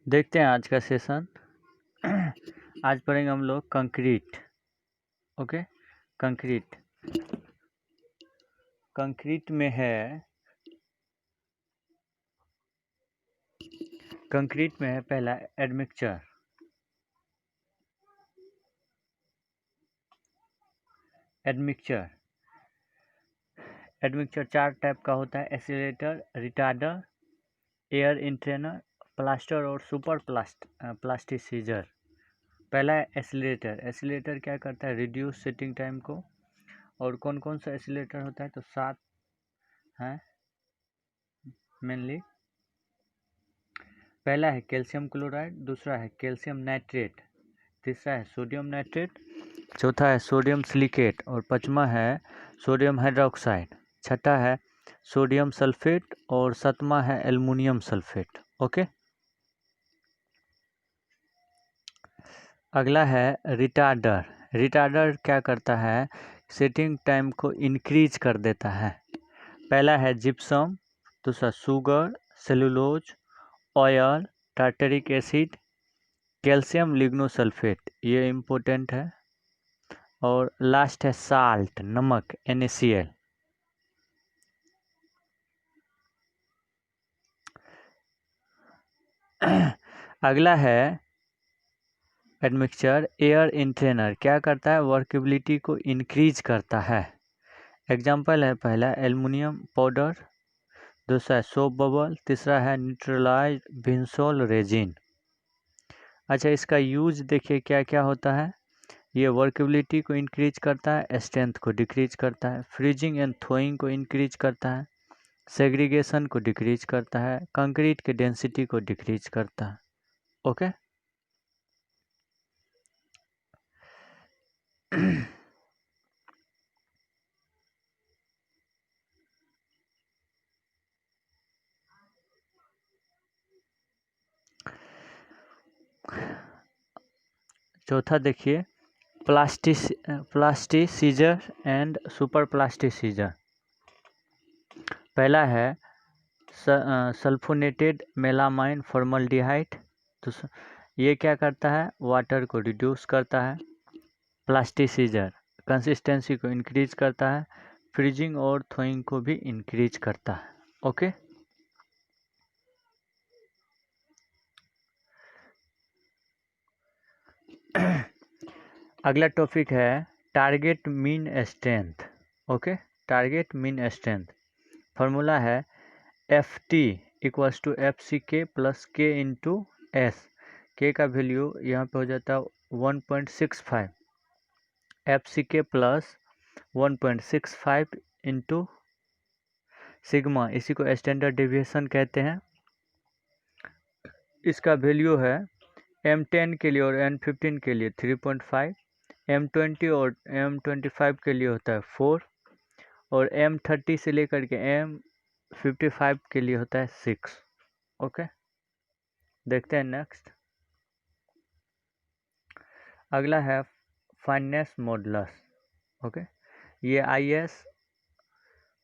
देखते हैं आज का सेशन। आज पढ़ेंगे हम लोग कंक्रीट। Okay, concrete. कंक्रीट में है पहला एडमिक्सचर। एडमिक्सचर चार टाइप का होता है: एसिलेटर, रिटार्डर, एयर इंट्रेनर, प्लास्टर और सुपर प्लास्टिसाइजर। पहला है एसिलेटर क्या करता है? रिड्यूस सेटिंग टाइम को। और कौन कौन सा एसिलेटर होता है? तो 7 है मेनली। पहला है कैल्शियम क्लोराइड, दूसरा है कैल्शियम नाइट्रेट, तीसरा है सोडियम नाइट्रेट, चौथा है सोडियम सिलिकेट और पांचवा है सोडियम हाइड्रोक्साइड, छठा है सोडियम सल्फेट और सातवां है एल्युमिनियम सल्फेट। ओके, अगला है रिटार्डर। रिटार्डर क्या करता है? सेटिंग टाइम को इंक्रीज कर देता है। पहला है जिप्सम, दूसरा sugar, cellulose, oil, tartaric acid, calcium lignosulphonate, ये इम्पोर्टेंट है। और लास्ट है साल्ट, नमक, NaCl। अगला है एडमिक्सचर एयर इंट्रेनर। क्या करता है? वर्केबिलिटी को इंक्रीज करता है। एग्जाम्पल है पहला एल्युमिनियम पाउडर, दूसरा है सोप बबल, तीसरा है न्यूट्रलाइज विंसोल रेजिन। अच्छा, इसका यूज देखिए क्या क्या होता है। ये वर्केबिलिटी को इंक्रीज करता है, स्ट्रेंथ को डिक्रीज करता है, फ्रीजिंग एंड थोइंग को इंक्रीज करता है, सेग्रीगेशन को डिक्रीज करता है, कंक्रीट के डेंसिटी को डिक्रीज करता है। ओके चौथा देखिए प्लास्टिसाइजर एंड सुपर प्लास्टिसाइजर। पहला है सल्फोनेटेड मेलामाइन फॉर्मल्डिहाइड। तो ये क्या करता है? वाटर को रिड्यूस करता है। प्लास्टिसाइजर कंसिस्टेंसी को इंक्रीज करता है, फ्रीजिंग और थोइंग को भी इंक्रीज करता है। ओके, अगला टॉपिक है target mean strength. Okay, target mean strength formula है FT equals to FCK plus K into S। K का वैल्यू यहाँ पे हो जाता है 1.65, FCK प्लस 1.65 इंटू सिग्मा, इसी को स्टैंडर्ड डेविएशन कहते हैं। इसका वैल्यू है M10 के लिए और N15 के लिए 3.5, M20 और M25 के लिए होता है 4 और M30 से लेकर के M55 के लिए होता है 6। ओके, देखते हैं नेक्स्ट। अगला है फाइनेंस मॉडुलस। ओके, ये IS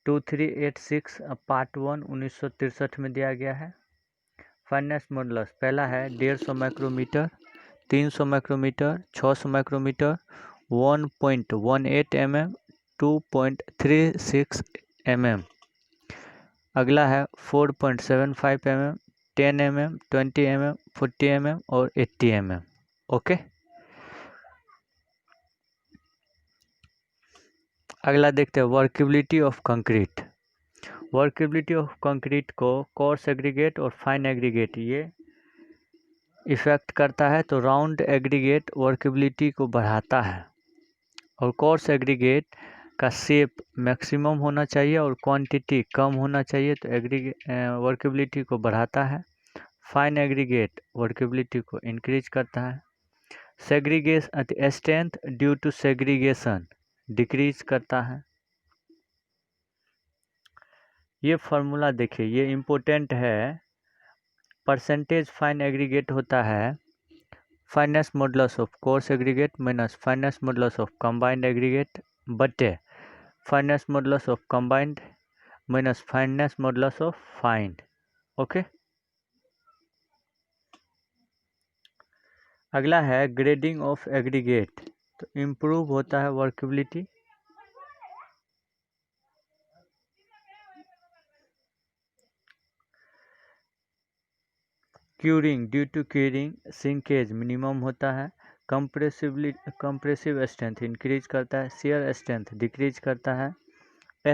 2386 पार्ट 1 1963 में दिया गया है। फाइनेंस मॉडुलस पहला है 150 micrometer, 300 micrometer, 600 micrometer, 1.18 mm, 2.36 mm। अगला है 4.75 mm, 10 mm, 20 mm, 40 mm और 80 mm। ओके, अगला देखते हैं workability of concrete. Workability of concrete को कोर्स एग्रीगेट और फाइन एग्रीगेट ये इफ़ेक्ट करता है। तो राउंड एग्रीगेट वर्केबिलिटी को बढ़ाता है और कोर्स एग्रीगेट का शेप मैक्सिमम होना चाहिए और क्वांटिटी कम होना चाहिए, तो वर्केबिलिटी को बढ़ाता है। फाइन एग्रीगेट वर्केबिलिटी को इंक्रीज करता है। Segregation strength due to segregation decrease करता है। ये फार्मूला देखिए, ये इम्पोर्टेंट है। परसेंटेज फाइन एग्रीगेट होता है fineness modulus of coarse aggregate minus fineness modulus of combined aggregate बटे fineness modulus of combined minus fineness modulus of fine. Okay, अगला है ग्रेडिंग ऑफ एग्रीगेट, तो इम्प्रूव होता है workability. Curing, due to curing shrinkage minimum होता है। Compressive strength increase करता है। शेयर स्ट्रेंथ डिक्रीज करता है।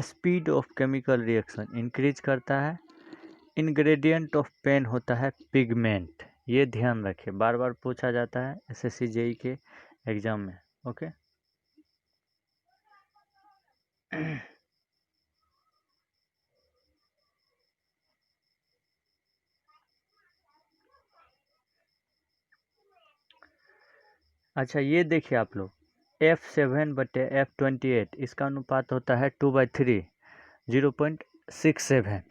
Speed of chemical reaction increase करता है। इंग्रेडिएंट ऑफ पेन होता है पिगमेंट। ये ध्यान रखें, बार बार पूछा जाता है एसएससी जेई के एग्जाम में। ओके अच्छा, ये देखिए आप लोग, F7/F28 इसका अनुपात होता है 2/3, 0.67।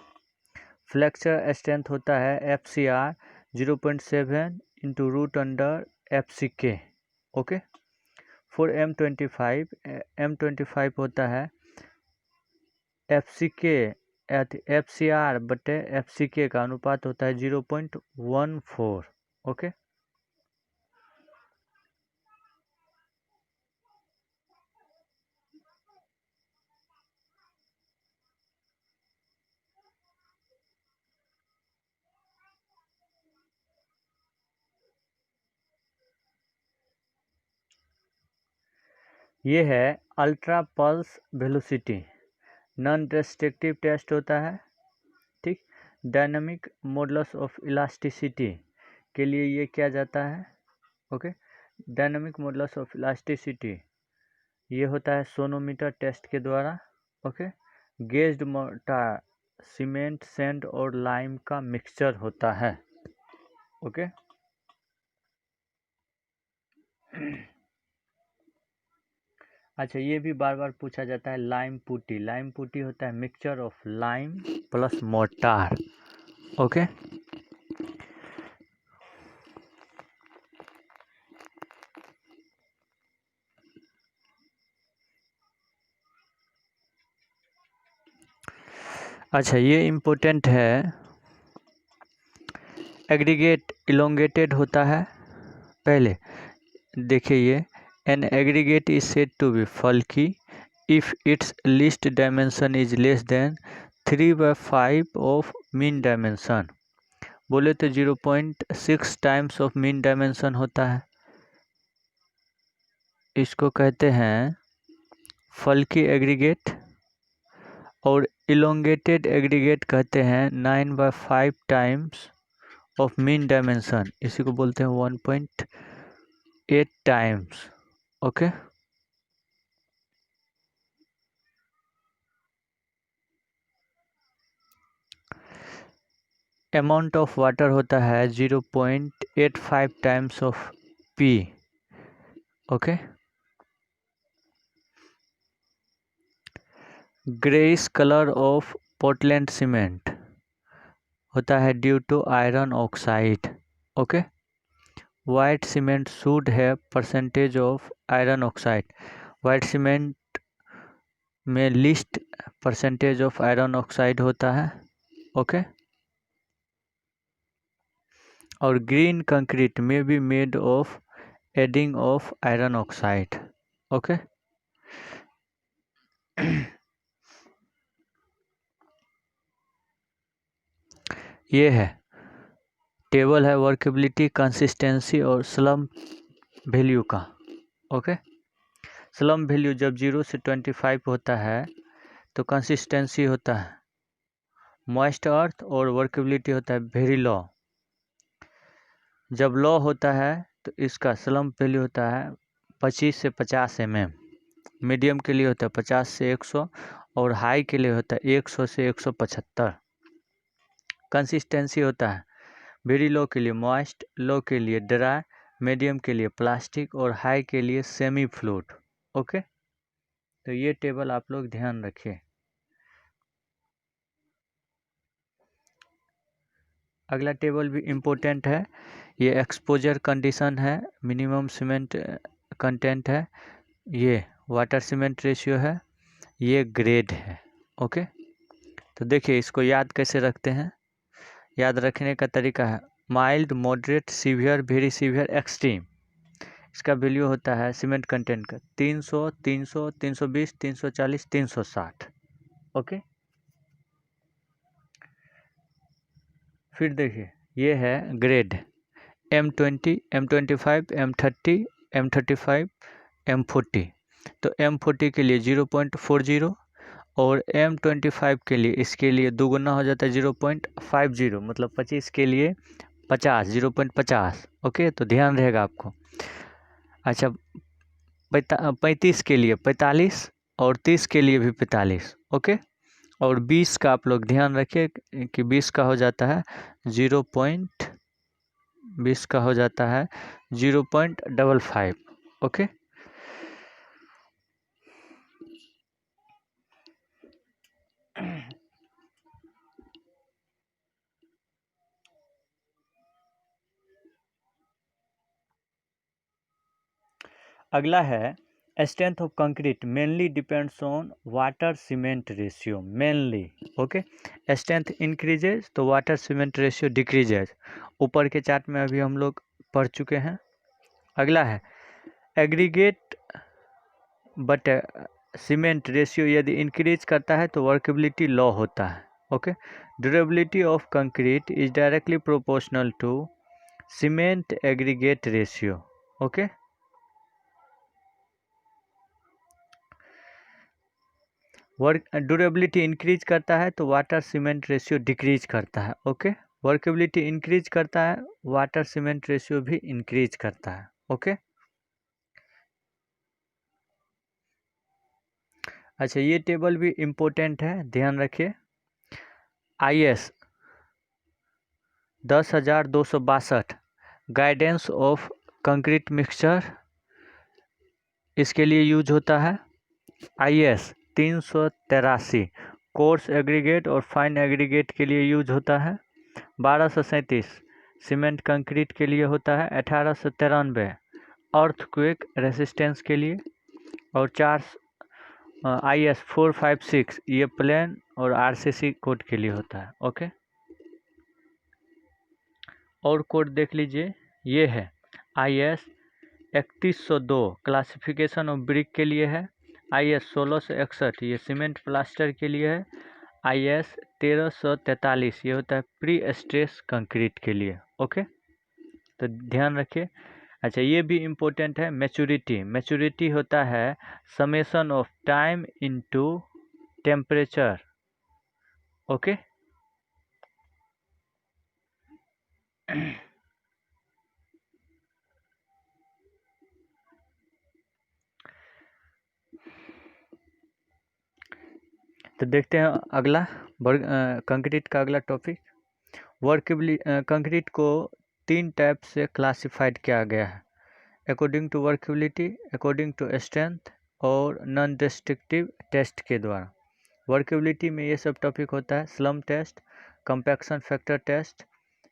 फ्लेक्चर स्ट्रेंथ होता है FCR 0.7 into root under FCK। Okay, for M25 होता है FCR/FCK का अनुपात होता है 0.14। ओके, ये है ultra pulse velocity, non restrictive test होता है। ठीक, डायनामिक मॉडुलस ऑफ इलास्टिसिटी के लिए ये किया जाता है। Okay, dynamic modulus of elasticity ये होता है सोनोमीटर टेस्ट के द्वारा। Okay, gazed mortar cement, sand और लाइम का मिक्सचर होता है। ओके अच्छा, ये भी बार बार पूछा जाता है लाइम पुटी। लाइम पुटी होता है mixture of lime plus mortar. Okay, अच्छा ये इम्पोर्टेंट है, एग्रीगेट इलोंगेटेड होता है। पहले देखिए ये, an aggregate is said to be flaky if its least dimension is less than 3/5 of mean dimension. बोले तो 0.6 टाइम्स ऑफ मीन डायमेंशन होता है। इसको कहते हैं फल्की एग्रीगेट, और इलोंगेटेड एग्रीगेट कहते हैं 9/5 टाइम्स ऑफ मीन डायमेंशन, इसी को बोलते हैं 1.8 times. Okay, amount of water होता है 0.85 times of p. Okay, greyish colour of Portland cement होता है due to iron oxide. Okay, white cement should है percentage of iron oxide. White cement में least percentage of iron oxide होता है। Okay, और green concrete में be made of adding of iron oxide. Okay, ये है टेबल है workability, consistency और स्लम वैल्यू का। ओके, स्लम वैल्यू जब 0 से 25 होता है तो कंसिस्टेंसी होता है मॉइस्ट अर्थ, और वर्केबिलिटी होता है वेरी लो। जब लो होता है तो इसका स्लम वैल्यू होता है 25 से 50 mm। मीडियम के लिए होता है 50 से 100, और हाई के लिए होता है 100 से 175। कंसिस्टेंसी होता है वेरी लो के लिए मॉइस्ट, लो के लिए ड्राई, मीडियम के लिए प्लास्टिक और हाई के लिए सेमी फ्लूइड। ओके, तो ये टेबल आप लोग ध्यान रखिए। अगला टेबल भी इम्पोर्टेंट है, ये एक्सपोजर कंडीशन है, मिनिमम सीमेंट कंटेंट है, ये वाटर सीमेंट रेशियो है, ये ग्रेड है। ओके, तो देखिए इसको याद कैसे रखते हैं। याद रखने का तरीका है mild, moderate, severe, very severe, extreme. इसका वैल्यू होता है सीमेंट कंटेंट का 300, 300, 320, 340, 360। ओके, फिर देखिए ये है grade M20, M25, M30, M35, M40। तो M40 के लिए 0.40 और M25 के लिए इसके लिए दोगुना हो जाता है 0.50, मतलब 25 के लिए 50, 0.50। ओके, तो ध्यान रहेगा आपको। अच्छा, 35 के लिए 45 और 30 के लिए भी 45। ओके, और 20 का आप लोग ध्यान रखिए कि 20 का हो जाता है 20 का हो जाता है 0.55। ओके, अगला है strength of concrete mainly depends on water cement ratio mainly. Okay, strength increases तो वाटर सीमेंट रेशियो डिक्रीजेज। ऊपर के चार्ट में अभी हम लोग पढ़ चुके हैं। अगला है एग्रीगेट बट सीमेंट रेशियो यदि इंक्रीज करता है तो वर्केबिलिटी लो होता है। Okay, durability of concrete is directly proportional to cement aggregate ratio. Okay, durability increase करता है तो वाटर सीमेंट रेशियो डिक्रीज करता है। ओके, वर्केबिलिटी इंक्रीज करता है, वाटर सीमेंट रेशियो भी इंक्रीज करता है। ओके, अच्छा ये टेबल भी इम्पोर्टेंट है, ध्यान रखिए। IS 10,262 guidance of concrete mixture इसके लिए यूज होता है। IS 383 कोर्स एग्रीगेट और फाइन एग्रीगेट के लिए यूज होता है। 1237 सीमेंट कंक्रीट के लिए होता है। 1893 अर्थक्वेक रेसिस्टेंस के लिए। और IS 456 ये प्लेन और RCC कोड के लिए होता है। ओके, और कोड देख लीजिए, ये है IS 3102 क्लासिफिकेशन ऑफ ब्रिक के लिए है। IS 1661 ये सीमेंट प्लास्टर के लिए है। IS 1343 ये होता है प्री स्ट्रेस कंक्रीट के लिए। ओके, तो ध्यान रखिए। अच्छा ये भी इम्पोर्टेंट है, मैच्योरिटी होता है summation of time into temperature. Okay, तो देखते हैं अगला कंक्रीट का अगला टॉपिक। कंक्रीट को 3 टाइप से क्लासिफाइड किया गया है, according to workability, according to strength और नॉन डिस्ट्रक्टिव टेस्ट के द्वारा। वर्केबिलिटी में ये सब टॉपिक होता है slump test, compaction factor test,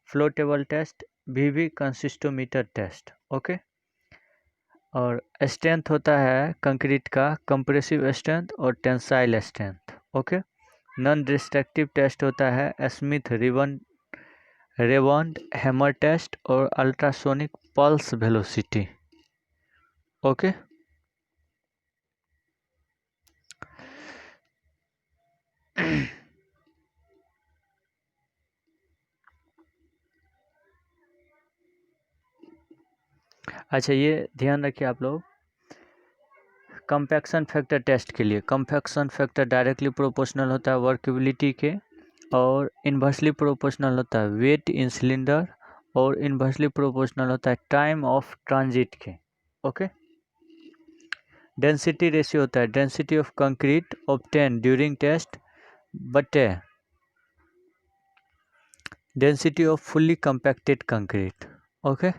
flow table test, VV consistometer test. Okay, और स्ट्रेंथ होता है कंक्रीट का कंप्रेसिव स्ट्रेंथ और tensile strength. Okay, non destructive test होता है स्मिथ रेवंड हैमर टेस्ट और अल्ट्रासोनिक पल्स वेलोसिटी। ओके, अच्छा ये ध्यान रखिए आप लोग, कंपैक्शन फैक्टर टेस्ट के लिए कंपैक्शन फैक्टर डायरेक्टली प्रोपोर्शनल होता है वर्केबिलिटी के और इन्वर्सली प्रोपोर्शनल होता है वेट इन सिलेंडर और इन्वर्सली प्रोपोर्शनल होता है टाइम ऑफ ट्रांजिट के। ओके, डेंसिटी रेशियो होता है density of concrete obtain during test बटे density of fully compacted concrete. Okay,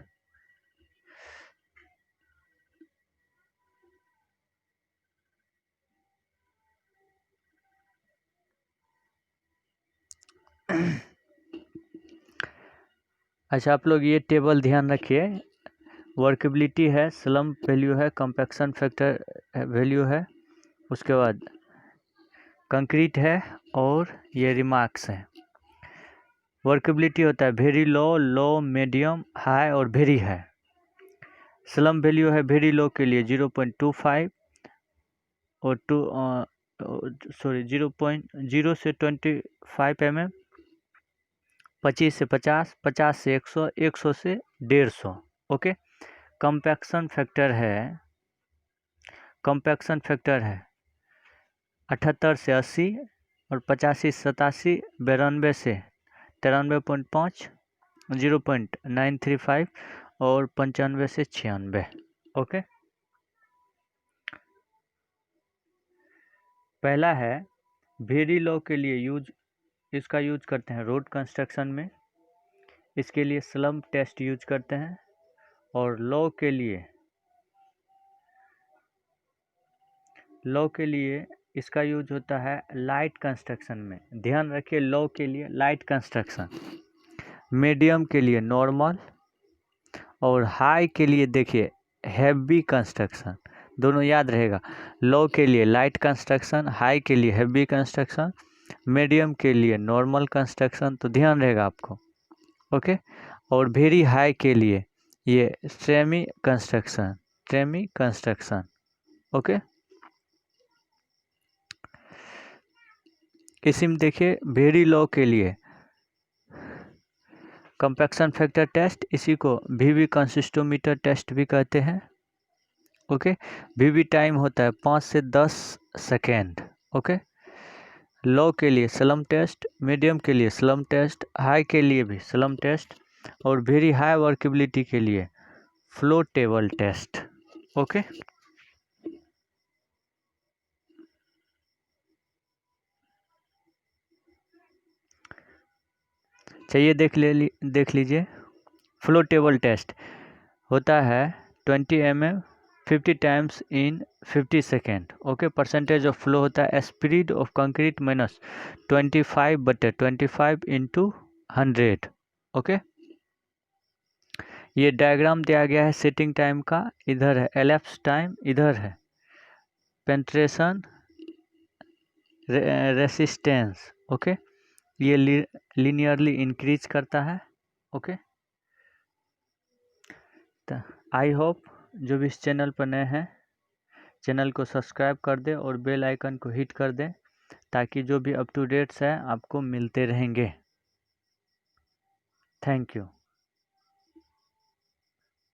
अच्छा आप लोग ये टेबल ध्यान रखिए, वर्केबिलिटी है, स्लम वैल्यू है, कंपैक्शन फैक्टर वैल्यू है, उसके बाद कंक्रीट है और ये रिमार्क्स हैं। वर्केबिलिटी होता है वेरी लो, लो, मीडियम, हाई और वेरी हाई। स्लम वैल्यू है वेरी लो के लिए 0.25 और 0.0 से 25 mm, 25 से 50, 50 से 100, 100 से 150। ओके। कंपैक्शन फैक्टर है 78 से 80 और 85 से 87, 92 से 93.5, 0.935 और 95 से 96। ओके। पहला है वेरी लो के लिए इसका यूज करते हैं रोड कंस्ट्रक्शन में, इसके लिए स्लम टेस्ट यूज करते हैं। और लो के लिए इसका यूज होता है लाइट कंस्ट्रक्शन में। ध्यान रखिए, लो के लिए लाइट कंस्ट्रक्शन, मीडियम के लिए नॉर्मल और हाई के लिए देखिए हैवी कंस्ट्रक्शन। दोनों याद रहेगा, लो के लिए लाइट कंस्ट्रक्शन, हाई के लिए हैवी कंस्ट्रक्शन, मीडियम के लिए नॉर्मल कंस्ट्रक्शन। तो ध्यान रहेगा आपको। ओके। और वेरी हाई के लिए ये सेमी कंस्ट्रक्शन। ओके। इसी में देखिए वेरी लो के लिए कंपैक्शन फैक्टर टेस्ट, इसी को वीवी कंसिस्टोमीटर टेस्ट भी कहते हैं। ओके। वीवी टाइम होता है 5 से 10 सेकेंड। ओके। लो के लिए स्लम टेस्ट, मीडियम के लिए स्लम टेस्ट, हाई के लिए भी स्लम टेस्ट और वेरी हाई वर्केबिलिटी के लिए फ्लो टेबल टेस्ट। ओके। चलिए देख लीजिए। फ्लो टेबल टेस्ट होता है 20 mm 50 times in 50 second. Okay. Percentage of flow होता है speed of concrete minus 25/25 into 100। Okay. ये डायग्राम दिया गया है सेटिंग टाइम का, इधर है एलैप्स टाइम, इधर है पेंट्रेशन रेसिस्टेंस। ओके। ये लीनियरली इंक्रीज करता है। ओके। तो आई होप जो भी इस चैनल पर नए हैं चैनल को सब्सक्राइब कर दें और बेल आइकन को हिट कर दें, ताकि जो भी अप टू डेट्स है आपको मिलते रहेंगे। Thank you.